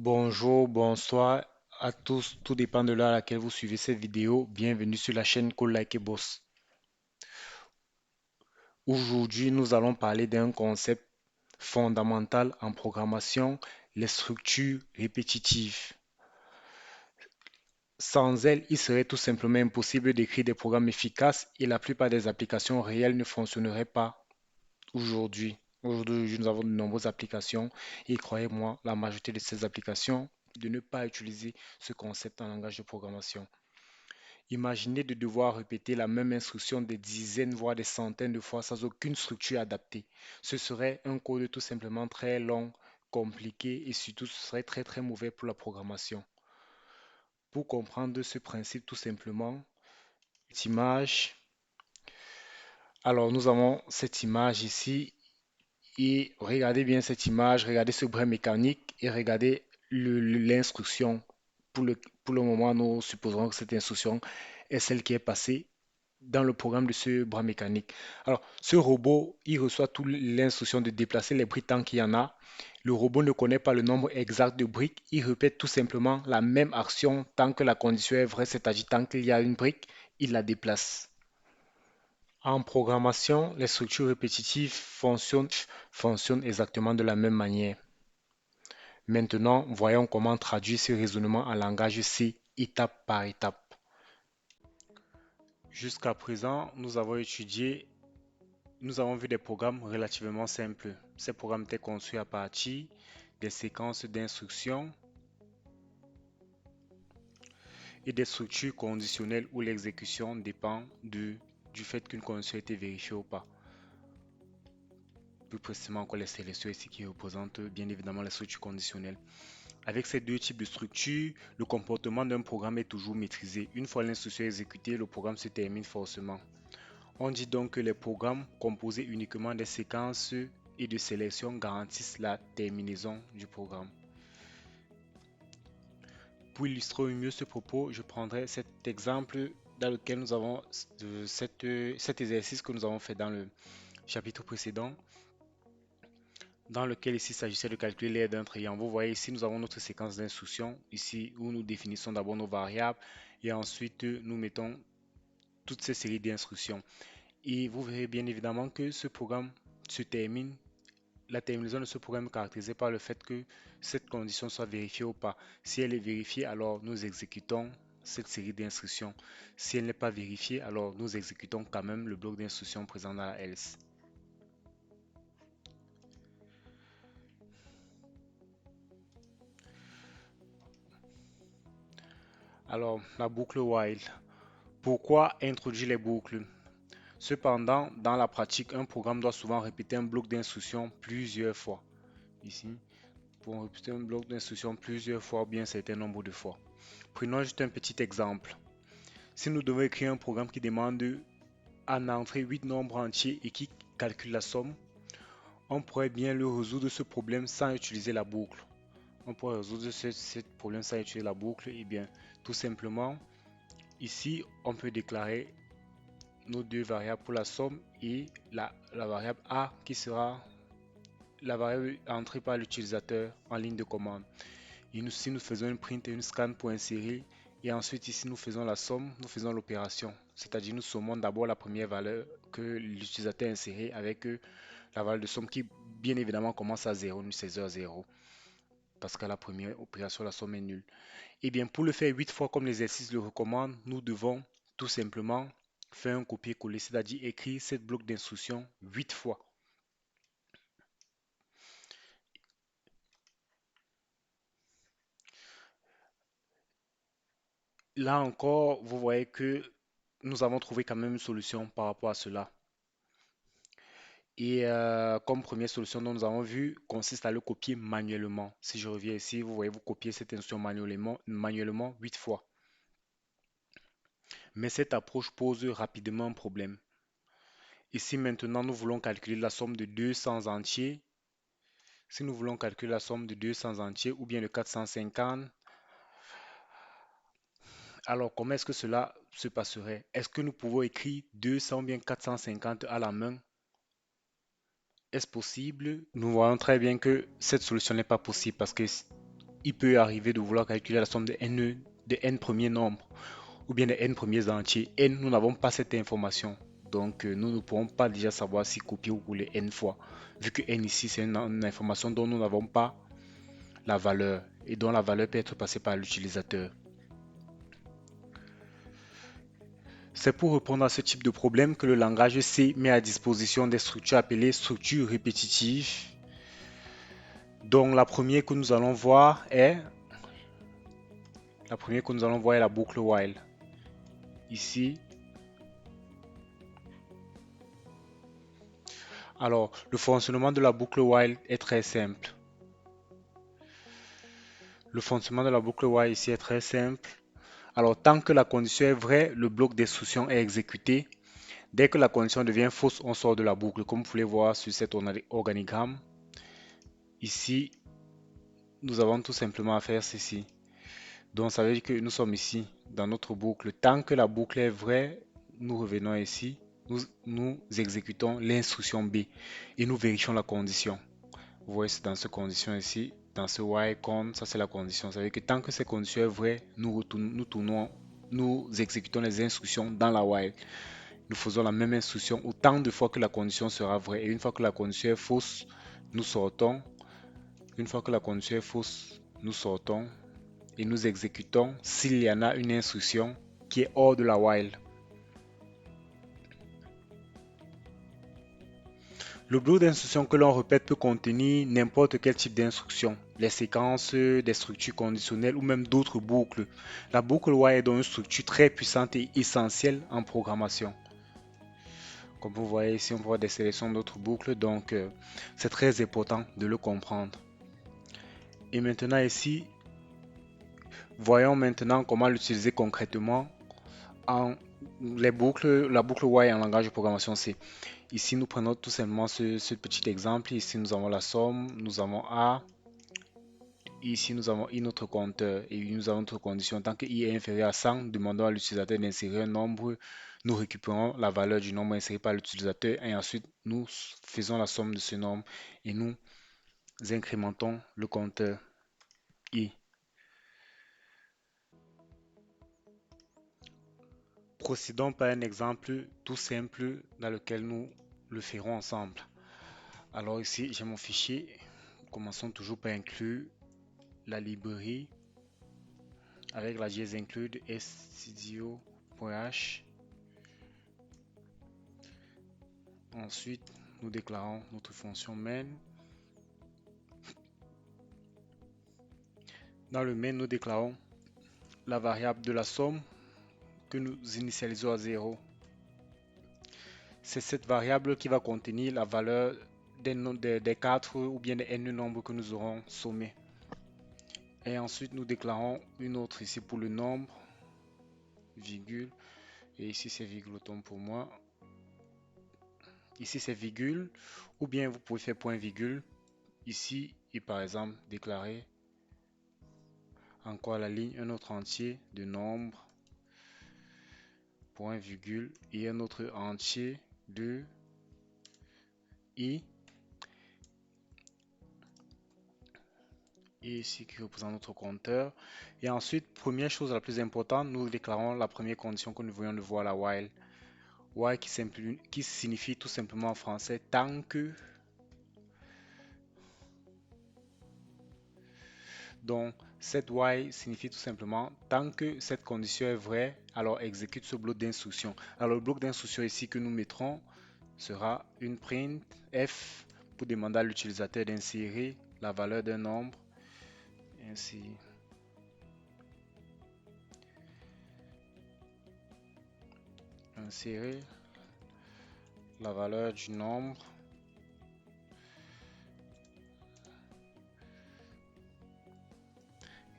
Bonjour, bonsoir à tous, tout dépend de l'heure à laquelle vous suivez cette vidéo. Bienvenue sur la chaîne Code Like a Boss. Aujourd'hui, nous allons parler d'un concept fondamental en programmation, les structures répétitives. Sans elles, il serait tout simplement impossible d'écrire des programmes efficaces et la plupart des applications réelles ne fonctionneraient pas aujourd'hui. Aujourd'hui, nous avons de nombreuses applications et croyez-moi, la majorité de ces applications de ne pas utiliser ce concept en langage de programmation. Imaginez de devoir répéter la même instruction des dizaines, voire des centaines de fois sans aucune structure adaptée. Ce serait un code tout simplement très long, compliqué et surtout ce serait très mauvais pour la programmation. Pour comprendre ce principe tout simplement, cette image, alors nous avons cette image ici et regardez bien cette image, regardez ce brin mécanique et regardez l'instruction. Pour pour le moment, nous supposerons que cette instruction est celle qui est passée dans le programme de ce bras mécanique. Alors, ce robot, il reçoit toute l'instruction de déplacer les briques tant qu'il y en a. Le robot ne connaît pas le nombre exact de briques. Il répète tout simplement la même action tant que la condition est vraie, c'est-à-dire tant qu'il y a une brique, il la déplace. En programmation, les structures répétitives fonctionnent exactement de la même manière. Maintenant, voyons comment traduire ce raisonnement en langage C, étape par étape. Jusqu'à présent, nous avons vu des programmes relativement simples. Ces programmes étaient construits à partir des séquences d'instructions et des structures conditionnelles où l'exécution dépend du fait qu'une condition ait été vérifiée ou pas. Plus précisément encore les sélections ici qui représentent bien évidemment les structures conditionnelles. Avec ces deux types de structures, le comportement d'un programme est toujours maîtrisé. Une fois l'instruction exécutée, le programme se termine forcément. On dit donc que les programmes composés uniquement des séquences et de sélection garantissent la terminaison du programme. Pour illustrer au mieux ce propos, je prendrai cet exemple dans lequel nous avons cet exercice que nous avons fait dans le chapitre précédent, dans lequel ici il s'agissait de calculer l'aire d'un triangle. Vous voyez ici, nous avons notre séquence d'instructions, ici où nous définissons d'abord nos variables et ensuite nous mettons toutes ces séries d'instructions. Et vous verrez bien évidemment que ce programme se termine. La terminaison de ce programme est caractérisée par le fait que cette condition soit vérifiée ou pas. Si elle est vérifiée, alors nous exécutons cette série d'instructions. Si elle n'est pas vérifiée, alors nous exécutons quand même le bloc d'instructions présent dans la else. Alors, la boucle while. Pourquoi introduire les boucles? Cependant, dans la pratique, un programme doit souvent répéter un bloc d'instructions plusieurs fois. Ici, pour répéter un bloc d'instructions plusieurs fois ou bien un certain nombre de fois. Prenons juste un petit exemple. Si nous devons écrire un programme qui demande à entrer 8 nombres entiers et qui calcule la somme, on pourrait bien le résoudre ce problème sans utiliser la boucle. On pourrait résoudre ce problème sans utiliser la boucle. Et bien, tout simplement, ici, on peut déclarer nos deux variables pour la somme et la variable A qui sera la variable entrée par l'utilisateur en ligne de commande. Et nous, si nous faisons une print et une scan pour insérer, et ensuite ici nous faisons la somme, nous faisons l'opération. C'est-à-dire nous sommons d'abord la première valeur que l'utilisateur a insérée avec la valeur de somme qui bien évidemment commence à 0, nous c'est 0. Parce qu'à la première opération, la somme est nulle. Et bien pour le faire 8 fois comme l'exercice le recommande, nous devons tout simplement faire un copier-coller, c'est-à-dire écrire cette bloc d'instruction 8 fois. Là encore, vous voyez que nous avons trouvé quand même une solution par rapport à cela. Et comme première solution dont nous avons vu, consiste à le copier manuellement. Si je reviens ici, vous voyez, vous copiez cette instruction manuellement 8 fois. Mais cette approche pose rapidement un problème. Ici maintenant, nous voulons calculer la somme de 200 entiers. Si nous voulons calculer la somme de 200 entiers ou bien de 450, alors comment est-ce que cela se passerait? Est-ce que nous pouvons écrire 200 ou bien 450 à la main? Est-ce possible? Nous voyons très bien que cette solution n'est pas possible parce que il peut arriver de vouloir calculer la somme de n premiers nombres ou bien de n premiers entiers. N, nous n'avons pas cette information. Donc, nous ne pourrons pas déjà savoir si copier ou coller n fois. Vu que n ici, c'est une information dont nous n'avons pas la valeur et dont la valeur peut être passée par l'utilisateur. C'est pour répondre à ce type de problème que le langage C met à disposition des structures appelées structures répétitives. Donc la première que nous allons voir est la boucle while. Ici, alors le fonctionnement de la boucle while est très simple. Le fonctionnement de la boucle while ici est très simple. Alors tant que la condition est vraie, le bloc d'instruction est exécuté. Dès que la condition devient fausse, on sort de la boucle. Comme vous pouvez voir sur cet organigramme, ici, nous avons tout simplement à faire ceci. Donc ça veut dire que nous sommes ici dans notre boucle. Tant que la boucle est vraie, nous revenons ici. Nous exécutons l'instruction B et nous vérifions la condition. Vous voyez, c'est dans cette condition ici, dans ce while con, ça c'est la condition. Ça veut dire que tant que cette condition est vraie, nous exécutons les instructions dans la while. Nous faisons la même instruction autant de fois que la condition sera vraie. Et une fois que la condition est fausse, nous sortons. Une fois que la condition est fausse, nous sortons et nous exécutons s'il y en a une instruction qui est hors de la while. Le bloc d'instruction que l'on répète peut contenir n'importe quel type d'instruction, les séquences, des structures conditionnelles ou même d'autres boucles. La boucle while est donc une structure très puissante et essentielle en programmation. Comme vous voyez ici, on voit des sélections d'autres boucles, donc c'est très important de le comprendre. Et maintenant ici, voyons maintenant comment l'utiliser concrètement en la boucle while en langage de programmation C. Ici, nous prenons tout simplement ce petit exemple. Ici, nous avons la somme, nous avons A. Ici, nous avons I notre compteur et nous avons notre condition. Tant que I est inférieur à 100, demandons à l'utilisateur d'insérer un nombre. Nous récupérons la valeur du nombre inséré par l'utilisateur et ensuite nous faisons la somme de ce nombre et nous incrémentons le compteur I. Procédons par un exemple tout simple dans lequel nous le ferons ensemble. Alors ici, j'ai mon fichier. Commençons toujours par inclure la librairie avec la JS include studio.h. Ensuite, nous déclarons notre fonction main. Dans le main, nous déclarons la variable de la somme que nous initialisons à 0. C'est cette variable qui va contenir la valeur des 4 ou bien des n nombres que nous aurons sommés. Et ensuite, nous déclarons une autre ici pour le nombre, virgule, et ici c'est virgule autant pour moi. Ici c'est virgule, ou bien vous pouvez faire point virgule ici et par exemple déclarer encore la ligne un autre entier de nombre, point virgule et un autre entier de i. Et ici qui représente notre compteur. Et ensuite, première chose la plus importante, nous déclarons la première condition que nous voyons de voir, la while. While qui signifie tout simplement en français tant que. Donc, cette while signifie tout simplement tant que cette condition est vraie, alors exécute ce bloc d'instruction. Alors, le bloc d'instruction ici que nous mettrons sera une print f pour demander à l'utilisateur d'insérer la valeur d'un nombre. Ainsi. Insérer la valeur du nombre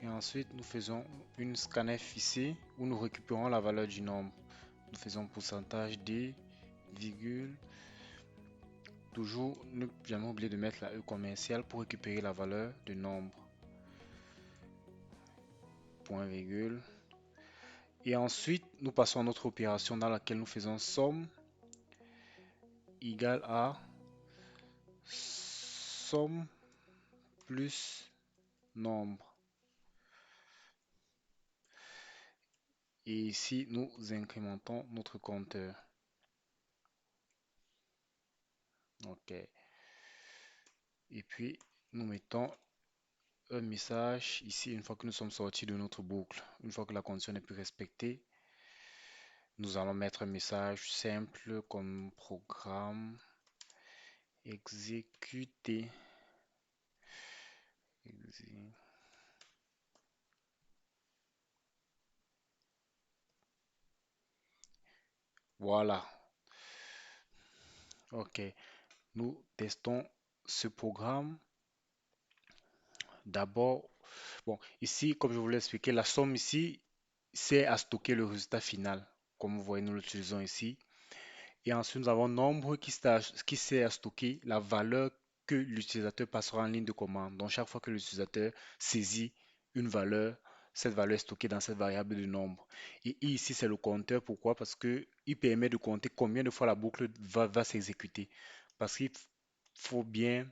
et ensuite nous faisons une scanf ici où nous récupérons la valeur du nombre. Nous faisons pourcentage d virgule, toujours ne jamais oublier de mettre la e commerciale pour récupérer la valeur du nombre, point virgule, et ensuite nous passons à notre opération dans laquelle nous faisons somme égale à somme plus nombre. Et ici, nous incrémentons notre compteur. OK. Et puis, nous mettons un message ici une fois que nous sommes sortis de notre boucle. Une fois que la condition n'est plus respectée, nous allons mettre un message simple comme programme exécuté. Exé- Voilà. OK. Nous testons ce programme. D'abord, bon, ici, comme je vous l'ai expliqué, la somme ici, c'est à stocker le résultat final. Comme vous voyez, nous l'utilisons ici. Et ensuite, nous avons nombre qui sert à stocker la valeur que l'utilisateur passera en ligne de commande. Donc, chaque fois que l'utilisateur saisit une valeur, cette valeur est stockée dans cette variable de nombre. Et ici, c'est le compteur. Pourquoi? Parce que il permet de compter combien de fois la boucle va s'exécuter. Parce qu'il faut bien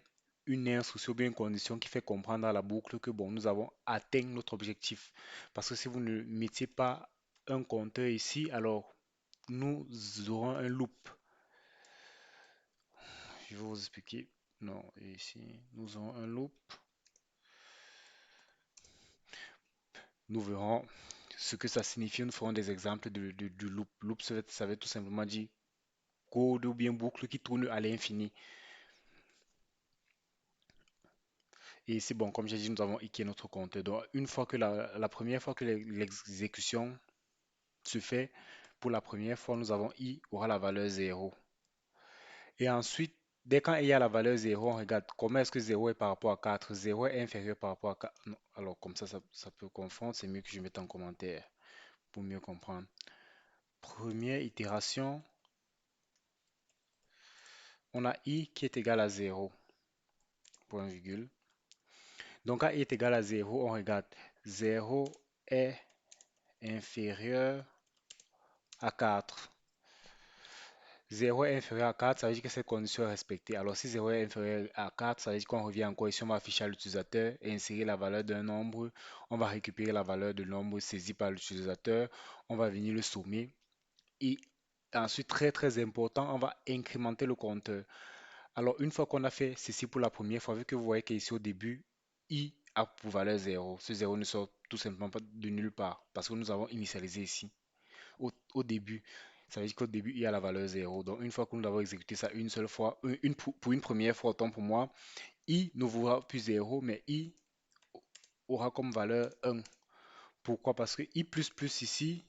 une instruction, bien une condition qui fait comprendre à la boucle que bon, nous avons atteint notre objectif. Parce que si vous ne mettiez pas un compteur ici, alors nous aurons un loop. Je vais vous expliquer. Non, ici, nous aurons un loop. Nous verrons ce que ça signifie. Nous ferons des exemples du loop. Loop, ça veut tout simplement dire code ou bien boucle qui tourne à l'infini. Et ici, bon, comme j'ai dit, nous avons ici notre compteur. Donc, une fois que la première fois que l'exécution se fait, pour la première fois, nous avons i aura la valeur 0. Et ensuite, dès quand il y a la valeur 0, on regarde comment est-ce que 0 est par rapport à 4. 0 est inférieur par rapport à 4. Non, alors, comme ça peut confondre. C'est mieux que je mette en commentaire pour mieux comprendre. Première itération, on a i qui est égal à 0, point virgule. Donc, quand i est égal à 0, on regarde 0 est inférieur à 4. 0 est inférieur à 4, ça veut dire que cette condition est respectée. Alors, si 0 est inférieur à 4, ça veut dire qu'on revient encore ici, on va afficher à l'utilisateur et insérer la valeur d'un nombre. On va récupérer la valeur de nombre saisi par l'utilisateur. On va venir le sommer. Et ensuite, très très important, on va incrémenter le compteur. Alors, une fois qu'on a fait ceci pour la première fois, vu que vous voyez qu'ici au début, i a pour valeur 0. Ce 0 ne sort tout simplement pas de nulle part parce que nous avons initialisé ici au début. Ça veut dire qu'au début, il y a la valeur 0. Donc, une fois que nous avons exécuté ça une seule fois, pour une première fois, autant pour moi, i ne vaudra plus 0, mais i aura comme valeur 1. Pourquoi? Parce que i++ ici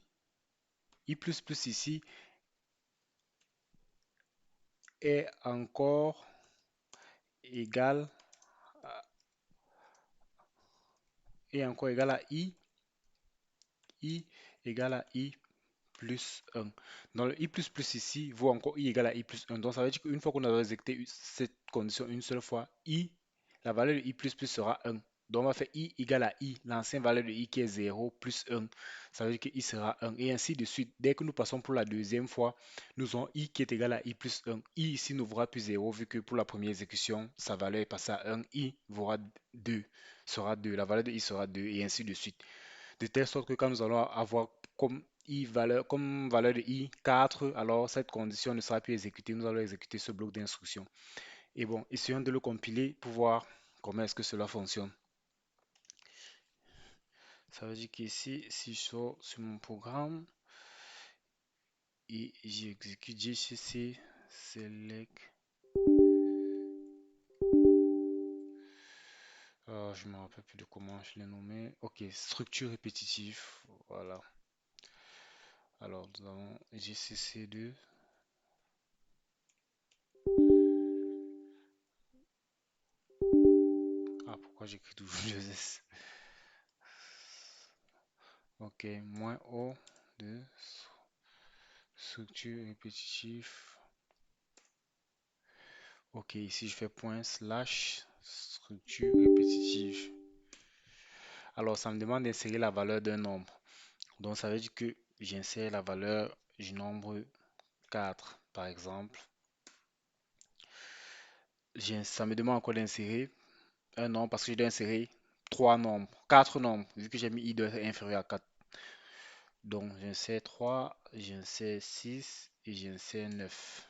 est encore égal à, i égale à i plus 1. Dans le i++ ici vaut encore i égale à i plus 1. Donc ça veut dire qu'une fois qu'on a exécuté cette condition une seule fois, la valeur de i++ sera 1. Donc on va faire i égale à i, l'ancienne valeur de i qui est 0 plus 1. Ça veut dire que i sera 1. Et ainsi de suite. Dès que nous passons pour la deuxième fois, nous avons i qui est égal à i plus 1. I ici ne vaudra plus 0 vu que pour la première exécution, sa valeur est passée à 1. I vaudra 2, sera 2. La valeur de i sera 2 et ainsi de suite. De telle sorte que quand nous allons avoir comme valeur de i 4, alors cette condition ne sera plus exécutée. Nous allons exécuter ce bloc d'instruction. Et bon, essayons de le compiler pour voir comment est-ce que cela fonctionne. Ça veut dire qu'ici, si je sors sur mon programme et j'exécute gcc select, je ne me rappelle plus de comment je l'ai nommé. Ok, structure répétitive. Voilà. Alors, nous avons gcc2. Ah, pourquoi j'écris toujours deux S? Ok, moins O de structure répétitive. Ok, ici je fais point slash structure répétitive. Alors ça me demande d'insérer la valeur d'un nombre. Donc ça veut dire que j'insère la valeur du nombre 4 par exemple. Ça me demande encore d'insérer un nombre parce que je dois insérer 3 nombres, 4 nombres, vu que j'ai mis i doit être inférieur à 4. Donc, j'insère 3, j'insère 6 et j'insère 9.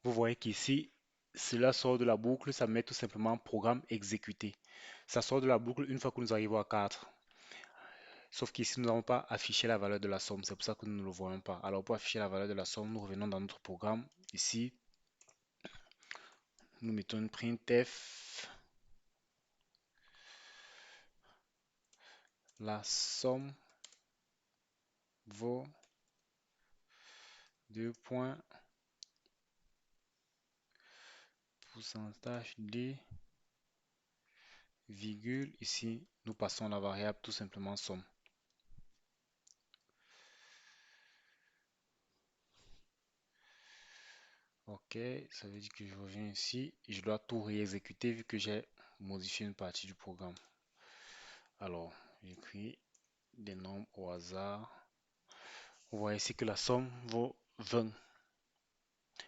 Vous voyez qu'ici, cela sort de la boucle, ça met tout simplement programme exécuté. Ça sort de la boucle une fois que nous arrivons à 4. Sauf qu'ici, nous n'avons pas affiché la valeur de la somme. C'est pour ça que nous ne le voyons pas. Alors, pour afficher la valeur de la somme, nous revenons dans notre programme. Ici, nous mettons une printf. La somme vaut 2 points, pourcentage de virgule. Ici, nous passons la variable tout simplement somme. Ok, ça veut dire que je reviens ici et je dois tout réexécuter vu que j'ai modifié une partie du programme. Alors, j'écris des nombres au hasard. Vous voyez ici que la somme vaut 20.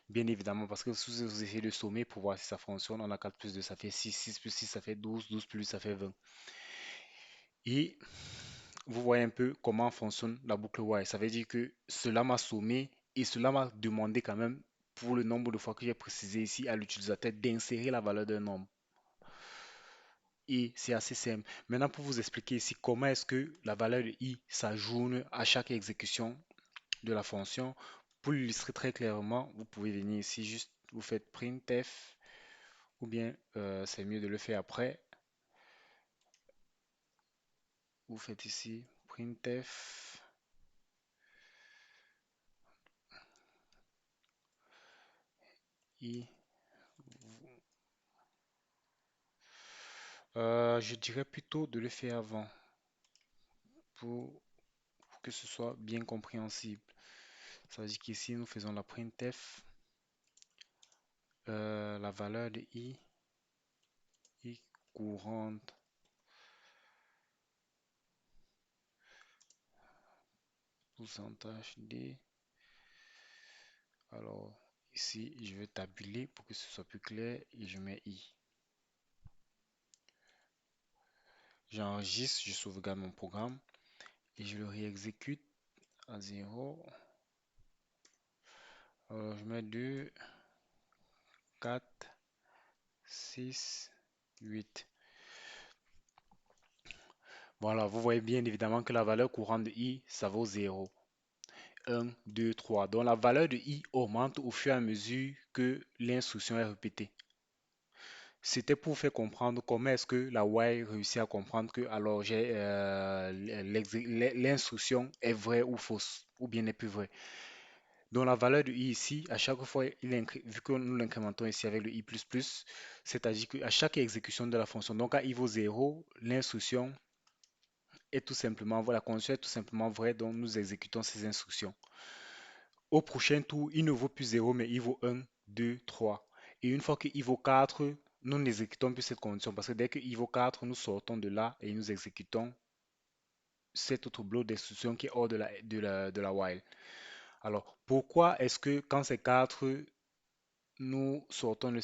Bien évidemment, parce que si vous essayez de sommer pour voir si ça fonctionne, on a 4 plus 2, ça fait 6, 6 plus 6, ça fait 12, 12 plus 8, ça fait 20. Et vous voyez un peu comment fonctionne la boucle while. Ça veut dire que cela m'a sommé et cela m'a demandé quand même, pour le nombre de fois que j'ai précisé ici à l'utilisateur, d'insérer la valeur d'un nombre. Et c'est assez simple. Maintenant, pour vous expliquer ici comment est-ce que la valeur de i s'ajoute à chaque exécution de la fonction, pour l'illustrer très clairement, vous pouvez venir ici, juste vous faites printf, ou bien c'est mieux de le faire après. Vous faites ici printf i. Je dirais plutôt de le faire avant pour que ce soit bien compréhensible. Ça veut dire qu'ici nous faisons la printf, la valeur de i courante pourcentage d. Alors ici je vais tabuler pour que ce soit plus clair et je mets i. J'enregistre, je sauvegarde mon programme et je le réexécute à 0. Alors je mets 2, 4, 6, 8. Voilà, vous voyez bien évidemment que la valeur courante de i, ça vaut 0. 1, 2, 3. Donc la valeur de i augmente au fur et à mesure que l'instruction est répétée. C'était pour faire comprendre comment est-ce que la while réussit à comprendre que alors l'instruction est vraie ou fausse, ou bien n'est plus vraie. Donc la valeur de i ici, à chaque fois, vu que nous l'incrémentons ici avec le i++, c'est-à-dire qu'à chaque exécution de la fonction, donc à i vaut 0, l'instruction est tout simplement, la condition est tout simplement vraie, donc nous exécutons ces instructions. Au prochain tour, il ne vaut plus 0, mais il vaut 1, 2, 3. Et une fois que i vaut 4, nous n'exécutons plus cette condition parce que dès que i vaut 4, nous sortons de là et nous exécutons cet autre bloc d'instruction qui est hors de la while. Alors, pourquoi est-ce que quand c'est 4, nous sortons de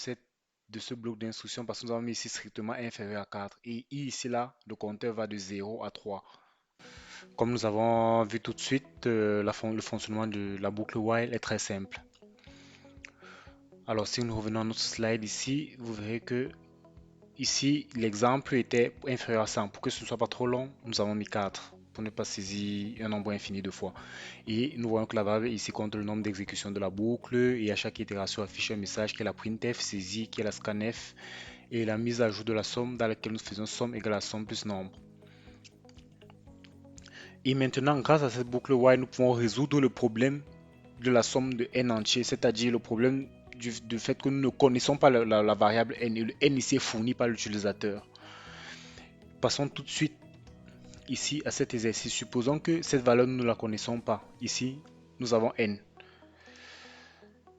ce bloc d'instruction? Parce que nous avons mis ici strictement inférieur à 4. Et ici, là, le compteur va de 0 à 3. Comme nous avons vu tout de suite, le fonctionnement de la boucle while est très simple. Alors, si nous revenons à notre slide ici, vous verrez que ici, l'exemple était inférieur à 100. Pour que ce ne soit pas trop long, nous avons mis 4 pour ne pas saisir un nombre infini de fois. Et nous voyons que la variable ici compte le nombre d'exécutions de la boucle et à chaque itération affiche un message qui est la printf, saisie, qui est la scanf et la mise à jour de la somme dans laquelle nous faisons somme égale à somme plus nombre. Et maintenant, grâce à cette boucle while, nous pouvons résoudre le problème de la somme de n entier, c'est-à-dire le problème du fait que nous ne connaissons pas la variable n et le n ici est fourni par l'utilisateur. Passons tout de suite ici à cet exercice. Supposons que cette valeur nous ne la connaissons pas. Ici, nous avons n.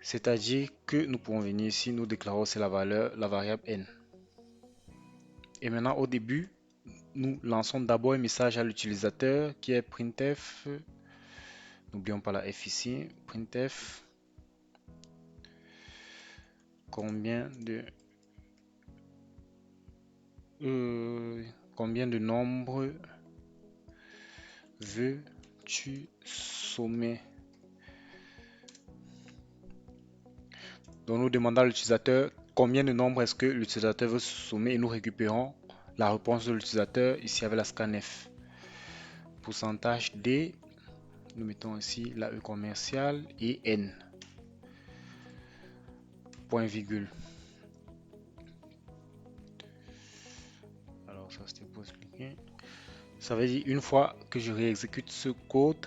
C'est-à-dire que nous pouvons venir ici, nous déclarons c'est la valeur, la variable n. Et maintenant, au début, nous lançons d'abord un message à l'utilisateur qui est printf. N'oublions pas la f ici. Printf. Combien de nombres veux-tu sommer? Donc nous demandons à l'utilisateur combien de nombres est-ce que l'utilisateur veut sommer et nous récupérons la réponse de l'utilisateur ici avec la scanf. Pourcentage D, nous mettons ici la E commerciale et N, point virgule. Alors ça c'était pour expliquer. Ça veut dire une fois que je réexécute ce code,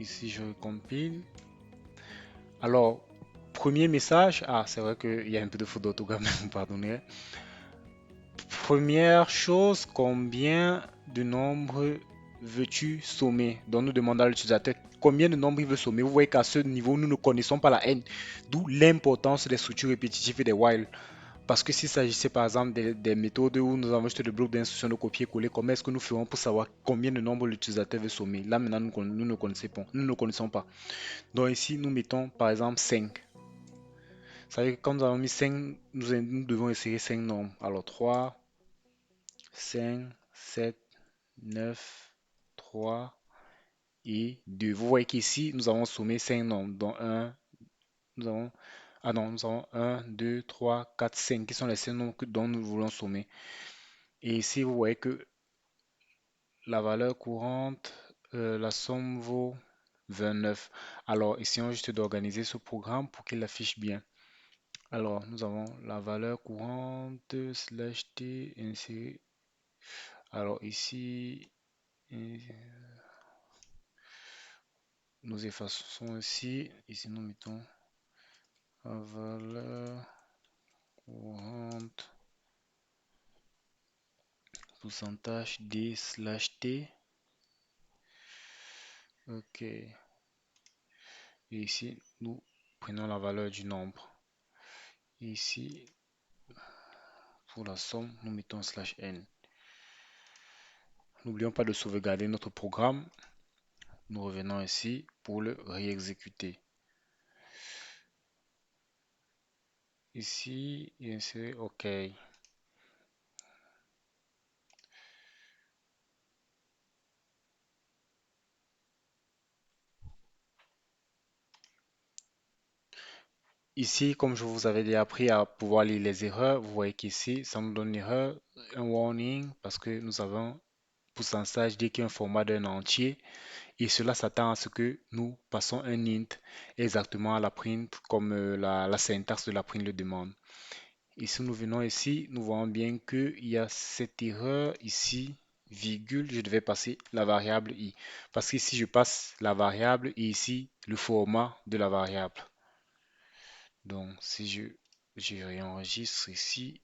ici je recompile. Alors, premier message, c'est vrai qu'il y a un peu de faute d'orthographe, mais vous pardonnez. Première chose, combien de nombres veux-tu sommer? Donc nous demandons à l'utilisateur combien de nombres il veut sommer. Vous voyez qu'à ce niveau, nous ne connaissons pas la n, d'où l'importance des structures répétitives et des while. Parce que s'il s'agissait par exemple des méthodes où nous avons juste le bloc d'instruction de copier-coller, comment est-ce que nous ferons pour savoir combien de nombres l'utilisateur veut sommer? Là maintenant, nous ne connaissons pas. Donc ici, nous mettons par exemple 5. Ça veut dire que quand nous avons mis 5, nous devons essayer 5 nombres. Alors 3, 5, 7, 9, 3 et 2. Vous voyez qu'ici, nous avons sommé 5 nombres. Donc 1, nous avons, nous avons 1, 2, 3, 4, 5 qui sont les 5 nombres dont nous voulons sommer. Et ici, vous voyez que la valeur courante, la somme vaut 29. Alors, essayons juste d'organiser ce programme pour qu'il affiche bien. Alors, nous avons la valeur courante, slash t, insérer. Alors, ici, nous effaçons ici. Ici, nous mettons la valeur courante, pourcentage d slash t. OK. Et ici, nous prenons la valeur du nombre. Et ici, pour la somme, nous mettons slash n. N'oublions pas de sauvegarder notre programme. Nous revenons ici pour le réexécuter. Ici, insérer OK. Ici, comme je vous avais déjà appris à pouvoir lire les erreurs, vous voyez qu'ici, ça nous donne une erreur, un warning, parce que nous avons pourcentage D qui est un format d'un entier, et cela s'attend à ce que nous passons un int exactement à la print, comme la syntaxe de la print le demande. Et si nous venons ici, nous voyons bien qu'il y a cette erreur ici, virgule, je devais passer la variable i. Parce qu'ici, je passe la variable et ici, le format de la variable. Donc, si je réenregistre ici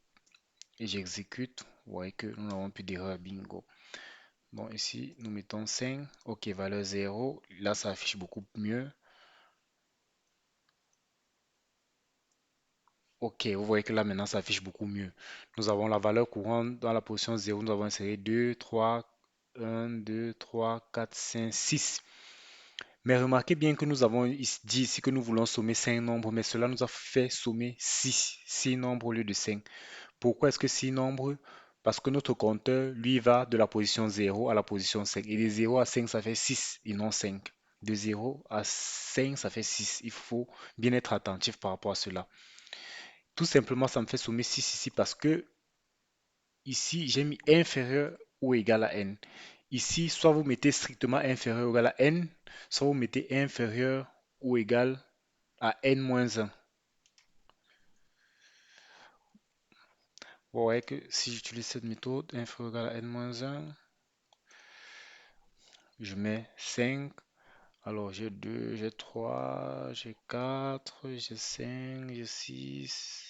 et j'exécute, vous voyez que nous n'avons plus d'erreur, bingo. Bon, ici, nous mettons 5, ok, valeur 0, là, ça affiche beaucoup mieux. Ok, vous voyez que là, maintenant, ça affiche beaucoup mieux. Nous avons la valeur courante dans la position 0, nous avons inséré 2, 3, 1, 2, 3, 4, 5, 6. Mais remarquez bien que nous avons dit ici que nous voulons sommer 5 nombres, mais cela nous a fait sommer 6 nombres au lieu de 5. Pourquoi est-ce que 6 nombres? Parce que notre compteur, lui, va de la position 0 à la position 5. Et de 0 à 5, ça fait 6 et non 5. De 0 à 5, ça fait 6. Il faut bien être attentif par rapport à cela. Tout simplement, ça me fait sommer 6 ici parce que ici, j'ai mis inférieur ou égal à n. Ici, soit vous mettez strictement inférieur ou égal à n, soit vous mettez inférieur ou égal à n-1. Vous voyez que si j'utilise cette méthode, inférieur ou égal à n-1, je mets 5. Alors, j'ai 2, j'ai 3, j'ai 4, j'ai 5, j'ai 6.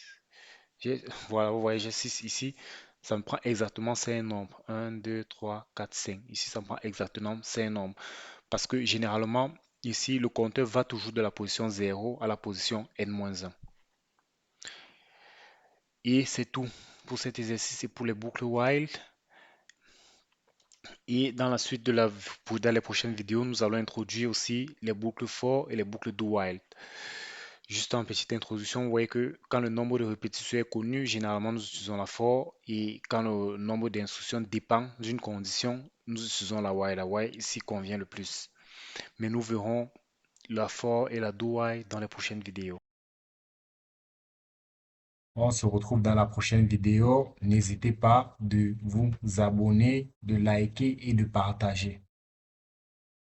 Voilà, vous voyez, j'ai 6 ici. Ça me prend exactement 5 nombres. 1, 2, 3, 4, 5. Ici, ça me prend exactement 5 nombres. Parce que généralement, ici, le compteur va toujours de la position 0 à la position n-1. Et c'est tout pour cet exercice et pour les boucles while. Et dans la suite dans les prochaines vidéos, nous allons introduire aussi les boucles for et les boucles do while. Juste en petite introduction, vous voyez que quand le nombre de répétitions est connu, généralement nous utilisons la for et quand le nombre d'instructions dépend d'une condition, nous utilisons la while. La while ici convient le plus. Mais nous verrons la for et la do while dans les prochaines vidéos. On se retrouve dans la prochaine vidéo. N'hésitez pas de vous abonner, de liker et de partager.